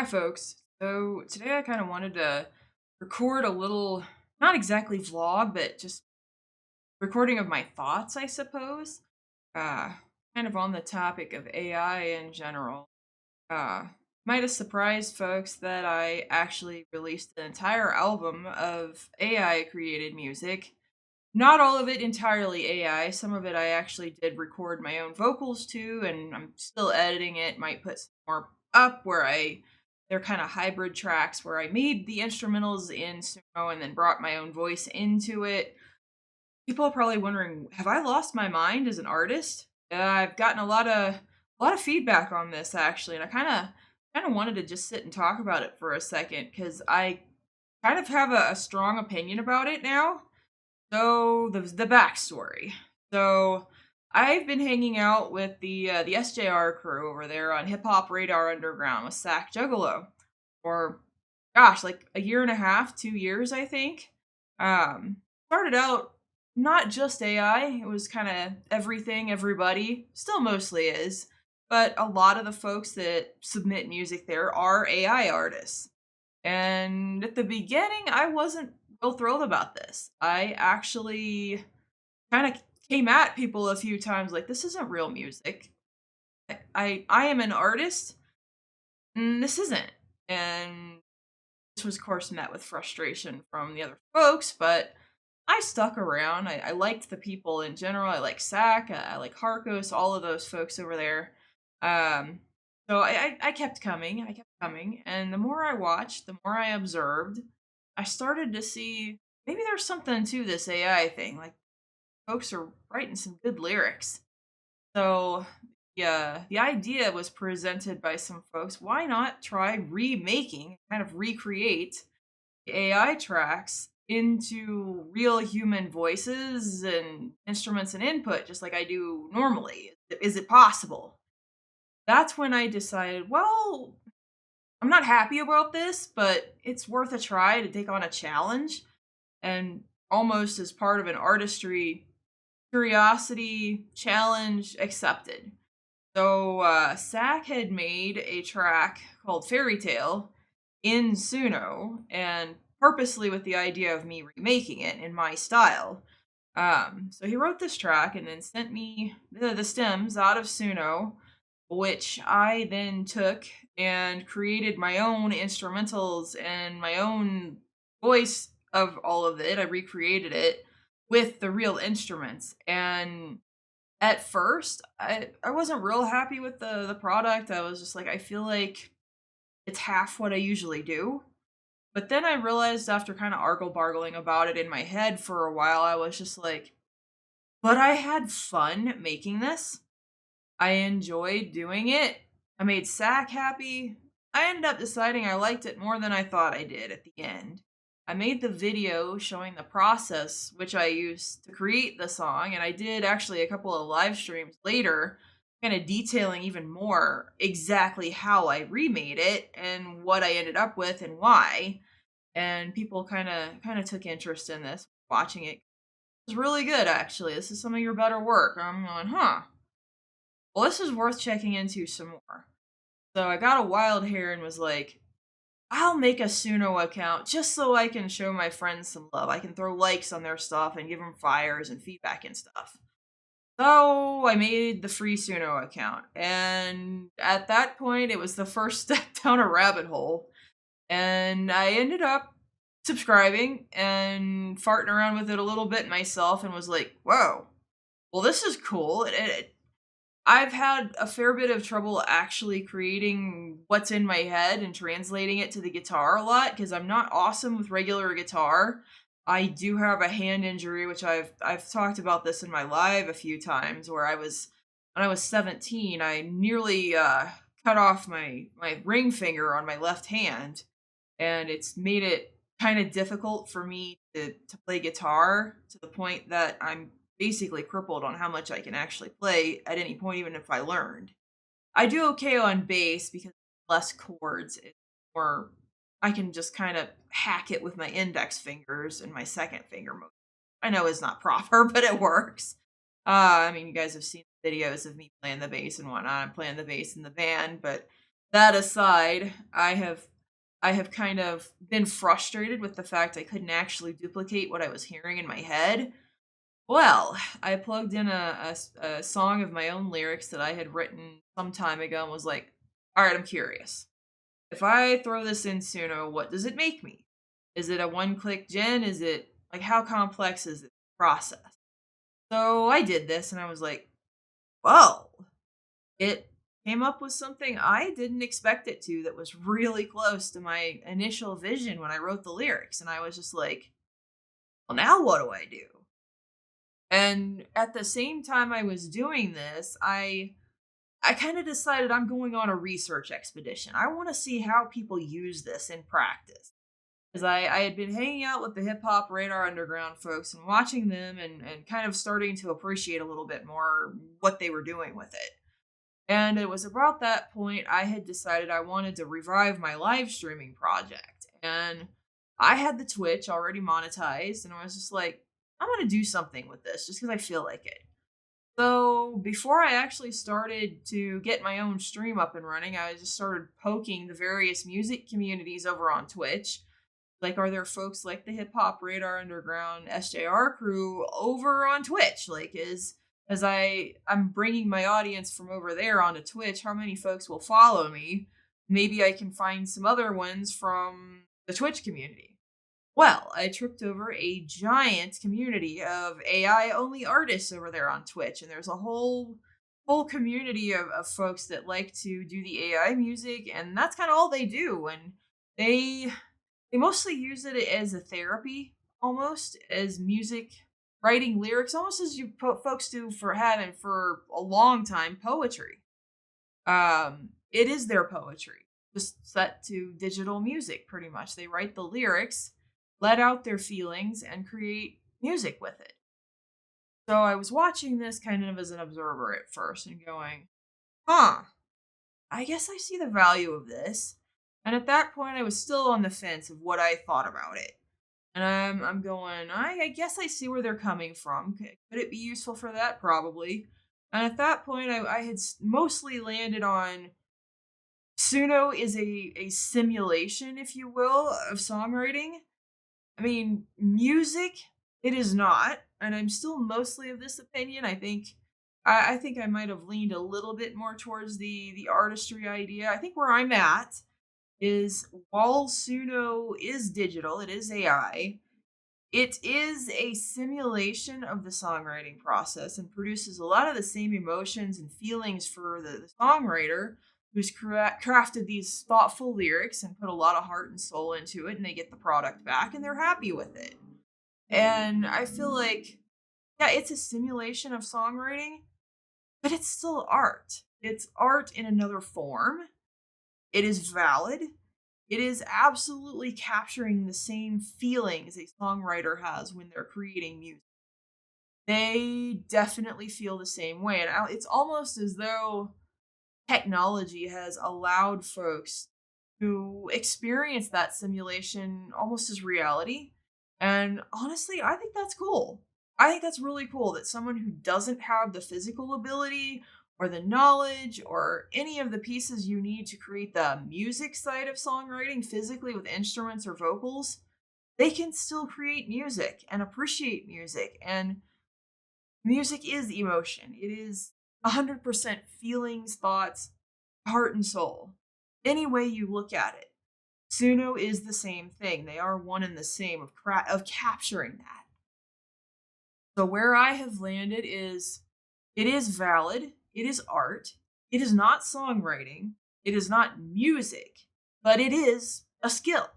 Hi, folks. So today I kind of wanted to record a little, not exactly vlog, but just recording of my thoughts, I suppose. Uh, Kind of on the topic of AI in general. Uh, might have surprised folks that I actually released an entire album of AI created music. Not all of it entirely AI. Some of it I actually did record my own vocals to, and I'm still editing it. Might put some more up where they're kind of hybrid tracks where I made the instrumentals in Suno and then brought my own voice into it. People are probably wondering, have I lost my mind as an artist? I've gotten a lot of feedback on this actually, and I kind of wanted to just sit and talk about it for a second because I kind of have a strong opinion about it now. So the backstory. So I've been hanging out with the SJR crew over there on Hip Hop Radar Underground with Sack Juggalo for gosh, like a year and a half, 2 years, I think. Started out not just AI, it was kind of everything, everybody, still mostly is, but a lot of the folks that submit music there are AI artists. And at the beginning, I wasn't real thrilled about this. I actually kind of came at people a few times like, this isn't real music. I am an artist, and this isn't. And this was, of course, met with frustration from the other folks, but I stuck around. I liked the people in general. I like Sack, I like Harkos, all of those folks over there. Um, so I kept coming, and the more I watched, the more I observed, I started to see maybe there's something to this AI thing. Like folks are writing some good lyrics. So yeah, the idea was presented by some folks. Why not try remaking, kind of recreate AI tracks into real human voices and instruments and input, just like I do normally? Is it possible? That's when I decided, well, I'm not happy about this, but it's worth a try to take on a challenge. And almost as part of an artistry curiosity challenge accepted. So Sack had made a track called Fairytale in Suno, and purposely with the idea of me remaking it in my style. So he wrote this track and then sent me the stems out of Suno, which I then took and created my own instrumentals and my own voice of all of it. I recreated it with the real instruments. And at first, I wasn't real happy with the product. I was just like, I feel like it's half what I usually do. But then I realized after kind of argle bargling about it in my head for a while, I was just like, but I had fun making this. I enjoyed doing it. I made Sack happy. I ended up deciding I liked it more than I thought I did at the end. I made the video showing the process which I used to create the song, and I did actually a couple of live streams later, kind of detailing even more exactly how I remade it and what I ended up with and why. And people kind of took interest in this, watching it. It was really good, actually. This is some of your better work. I'm going, huh? Well, this is worth checking into some more. So I got a wild hair and was like, I'll make a Suno account just so I can show my friends some love. I can throw likes on their stuff and give them fires and feedback and stuff. So I made the free Suno account. And at that point, it was the first step down a rabbit hole. And I ended up subscribing and farting around with it a little bit myself and was like, whoa, well, this is cool. I've had a fair bit of trouble actually creating what's in my head and translating it to the guitar a lot because I'm not awesome with regular guitar. I do have a hand injury, which I've talked about this in my live a few times, where when I was 17, I nearly cut off my ring finger on my left hand, and it's made it kind of difficult for me to play guitar to the point that I'm basically crippled on how much I can actually play at any point, even if I learned. I do okay on bass because less chords. It's more I can just kind of hack it with my index fingers and my second finger. I know it's not proper, but it works. I mean, you guys have seen videos of me playing the bass and whatnot. I'm playing the bass in the band, but that aside, I have kind of been frustrated with the fact I couldn't actually duplicate what I was hearing in my head. Well, I plugged in a song of my own lyrics that I had written some time ago and was like, all right, I'm curious. If I throw this in Suno, what does it make me? Is it a one click gen? Is it like how complex is it process? So I did this and I was like, whoa, it came up with something I didn't expect it to that was really close to my initial vision when I wrote the lyrics. And I was just like, well, now what do I do? And at the same time I was doing this, I kind of decided I'm going on a research expedition. I want to see how people use this in practice. Because I had been hanging out with the hip hop radar underground folks and watching them and kind of starting to appreciate a little bit more what they were doing with it. And it was about that point I had decided I wanted to revive my live streaming project. And I had the Twitch already monetized, and I was just like, I'm going to do something with this just because I feel like it. So before I actually started to get my own stream up and running, I just started poking the various music communities over on Twitch. Like, are there folks like the Hip Hop Radar Underground SJR Crew over on Twitch? Like, as I'm bringing my audience from over there onto Twitch, how many folks will follow me? Maybe I can find some other ones from the Twitch community. Well, I tripped over a giant community of AI only artists over there on Twitch, and there's a whole community of folks that like to do the AI music, and that's kind of all they do. And they they mostly use it as a therapy, almost as music, writing lyrics, almost as you folks do for having for a long time poetry. It is their poetry, just set to digital music, pretty much. They write the lyrics, let out their feelings, and create music with it. So I was watching this kind of as an observer at first and going, huh, I guess I see the value of this. And at that point, I was still on the fence of what I thought about it. And I'm going, I guess I see where they're coming from. Could it be useful for that? Probably. And at that point, I had mostly landed on Suno is a simulation, if you will, of songwriting. I mean, music, it is not. And I'm still mostly of this opinion. I think I might have leaned a little bit more towards the artistry idea. I think where I'm at is while Suno is digital, it is AI, it is a simulation of the songwriting process and produces a lot of the same emotions and feelings for the songwriter who's crafted these thoughtful lyrics and put a lot of heart and soul into it, and they get the product back and they're happy with it. And I feel like, yeah, it's a simulation of songwriting, but it's still art. It's art in another form. It is valid. It is absolutely capturing the same feelings a songwriter has when they're creating music. They definitely feel the same way. And it's almost as though technology has allowed folks to experience that simulation almost as reality. And honestly, I think that's cool. I think that's really cool that someone who doesn't have the physical ability or the knowledge or any of the pieces you need to create the music side of songwriting physically with instruments or vocals, they can still create music and appreciate music. And music is emotion. It is 100% feelings, thoughts, heart, and soul. Any way you look at it. Suno is the same thing. They are one and the same of capturing that. So where I have landed is it is valid, it is art, it is not songwriting, it is not music, but it is a skill,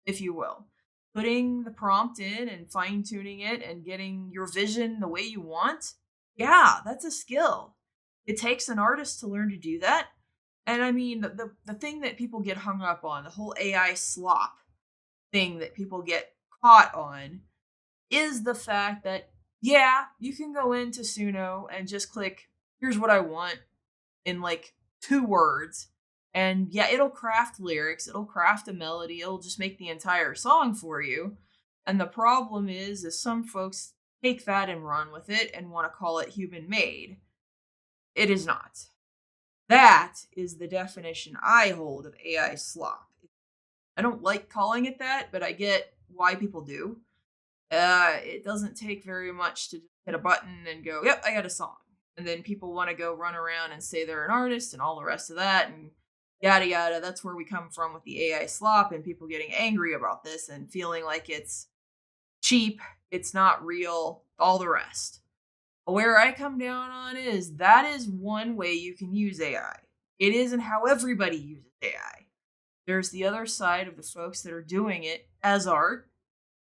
if you will. Putting the prompt in and fine tuning it and getting your vision the way you want, yeah, that's a skill. It takes an artist to learn to do that. And I mean, the thing that people get hung up on, the whole AI slop thing that people get caught on, is the fact that, yeah, you can go into Suno and just click, here's what I want in like 2 words. And yeah, it'll craft lyrics, it'll craft a melody, it'll just make the entire song for you. And the problem is some folks take that and run with it and want to call it human made. It is not. That is the definition I hold of AI slop. I don't like calling it that, but I get why people do. It doesn't take very much to just hit a button and go, "Yep, I got a song." And then people want to go run around and say they're an artist and all the rest of that and yada yada. That's where we come from with the AI slop and people getting angry about this and feeling like it's cheap, it's not real, all the rest. Where I come down on is that is one way you can use AI. It isn't how everybody uses AI. There's the other side of the folks that are doing it as art,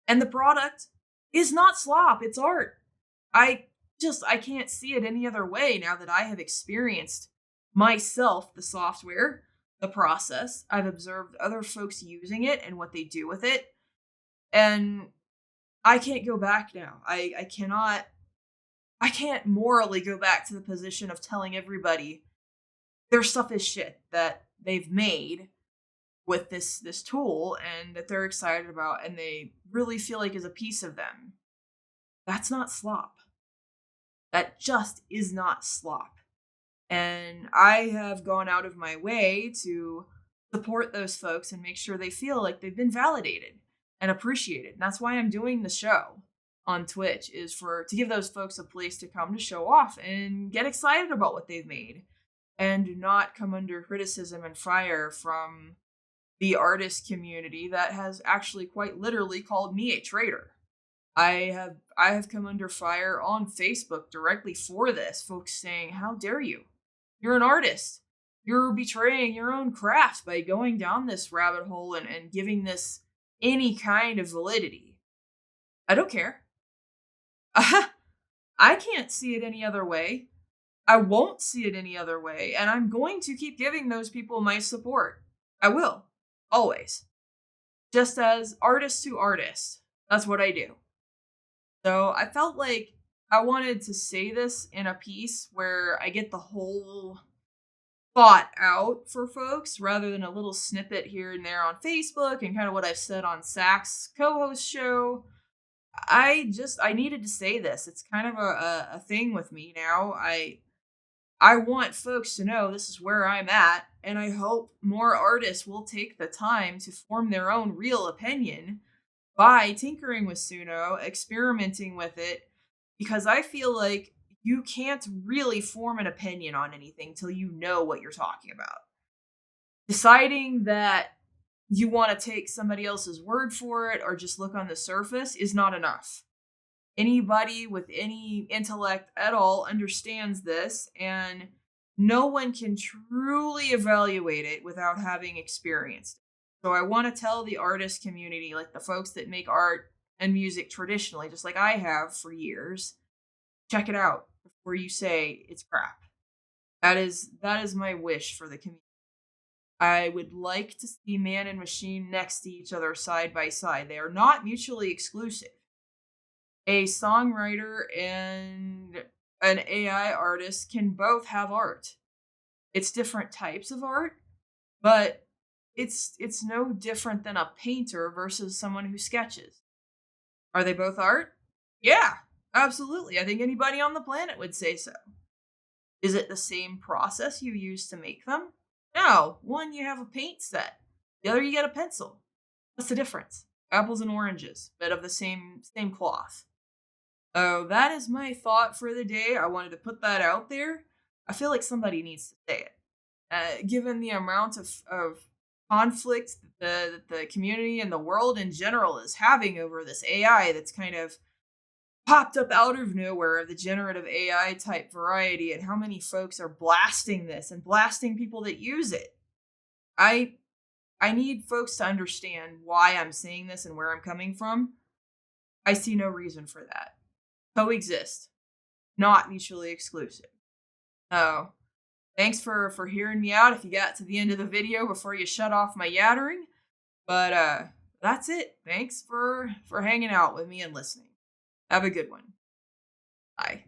and the product is not slop, it's art. I can't see it any other way now that I have experienced myself the software, the process. I've observed other folks using it and what they do with it, and I can't go back now. I can't morally go back to the position of telling everybody their stuff is shit that they've made with this tool and that they're excited about and they really feel like is a piece of them. That's not slop. That just is not slop. And I have gone out of my way to support those folks and make sure they feel like they've been validated and appreciated. And that's why I'm doing the show on Twitch is to give those folks a place to come to show off and get excited about what they've made and do not come under criticism and fire from the artist community that has actually quite literally called me a traitor. I have come under fire on Facebook directly for this, folks saying, "How dare you? You're an artist. You're betraying your own craft by going down this rabbit hole and giving this any kind of validity." I don't care. I can't see it any other way. I won't see it any other way, and I'm going to keep giving those people my support. I will. Always. Just as artist to artist. That's what I do. So I felt like I wanted to say this in a piece where I get the whole thought out for folks rather than a little snippet here and there on Facebook and kind of what I've said on Zach's co-host show. I needed to say this. It's kind of a thing with me now. I want folks to know this is where I'm at, and I hope more artists will take the time to form their own real opinion by tinkering with Suno, experimenting with it, because I feel like you can't really form an opinion on anything till you know what you're talking about. Deciding that you want to take somebody else's word for it or just look on the surface is not enough. Anybody with any intellect at all understands this, and no one can truly evaluate it without having experienced it. So I want to tell the artist community, like the folks that make art and music traditionally, just like I have for years, check it out before you say it's crap. That is my wish for the community. I would like to see man and machine next to each other side by side. They are not mutually exclusive. A songwriter and an AI artist can both have art. It's different types of art, but it's no different than a painter versus someone who sketches. Are they both art? Yeah, absolutely. I think anybody on the planet would say so. Is it the same process you use to make them? No. One, you have a paint set. The other, you get a pencil. What's the difference? Apples and oranges, but of the same cloth. Oh, that is my thought for the day. I wanted to put that out there. I feel like somebody needs to say it. Given the amount of conflict that the community and the world in general is having over this AI that's kind of popped up out of nowhere, the generative AI type variety, and how many folks are blasting this and blasting people that use it. I need folks to understand why I'm saying this and where I'm coming from. I see no reason for that. Coexist, not mutually exclusive. Oh, thanks for hearing me out if you got to the end of the video before you shut off my yattering. But that's it. Thanks for hanging out with me and listening. Have a good one. Bye.